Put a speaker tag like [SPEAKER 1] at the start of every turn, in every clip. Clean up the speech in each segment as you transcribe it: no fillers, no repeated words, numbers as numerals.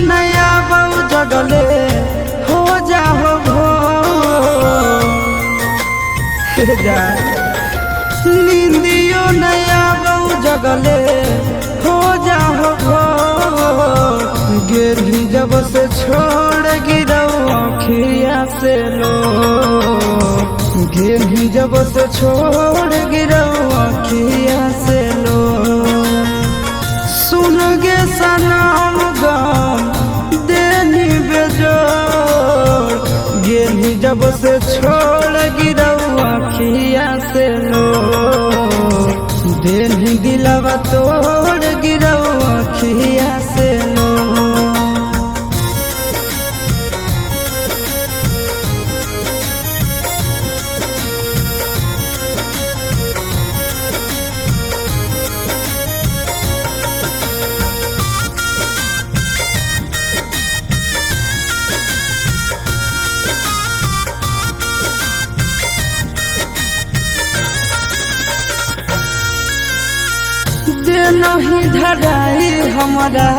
[SPEAKER 1] नया बहु जगले हो जा हो जा नींदियो नया बहु जगले हो जा हो गिरी जब से छोड़ गिरऊ अखिया से लो गिरी जब से छोड़ गिरऊ अखिया से लो सुन गे सनम गम देनी बेजोड़ गिरी जब से छोड़ गिरऊ अखिया से लो देनी दिलवा तोड़ गिरऊ अखिया से लो नहीं धराई हमारा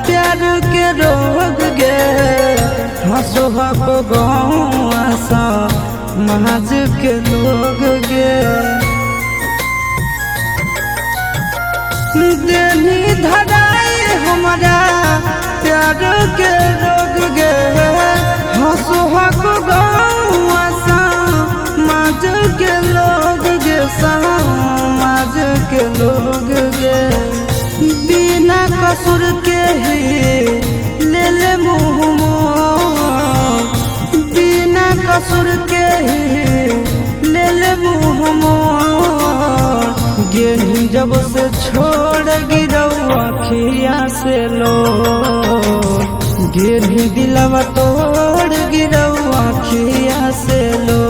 [SPEAKER 1] प्यार के रोग गे हंसो हको गौसा महज के लोग गे देनी धराई हमारा प्यार के रोग गे हंसो हको गौसा महज के लोग गे समाज के लोग गे बिना कसूर के ही ले ले मुँह मोर बिना कसूर के ही ले ले मुँह मोर गेली जब से छोड़ गिरऊ अखिया से लो गेली दिलवा तोड़ गिरऊ अखिया से लो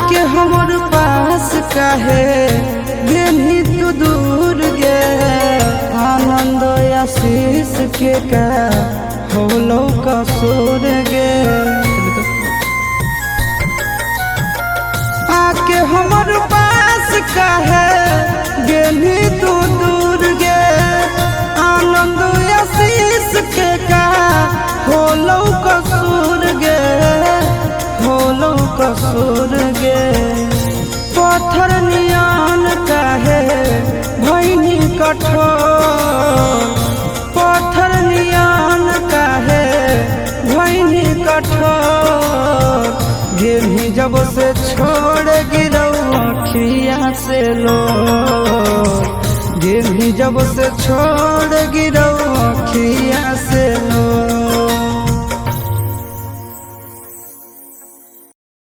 [SPEAKER 1] के हमर पास काहे गेली तू दूर गे आनंद आशीष के का होलो कसूर गे आके हमर पास काहे गेली तू दूर गे आनंद आशीष के का होलो कसूर गे होलो कसूर गे पत्थर नियन काहे भैनी कठोर पत्थर नियन काहे भैनी कठोर गिरही जब से छोड़ गिरऊ अखिया से लो गिरही जब से छोड़ गिरऊ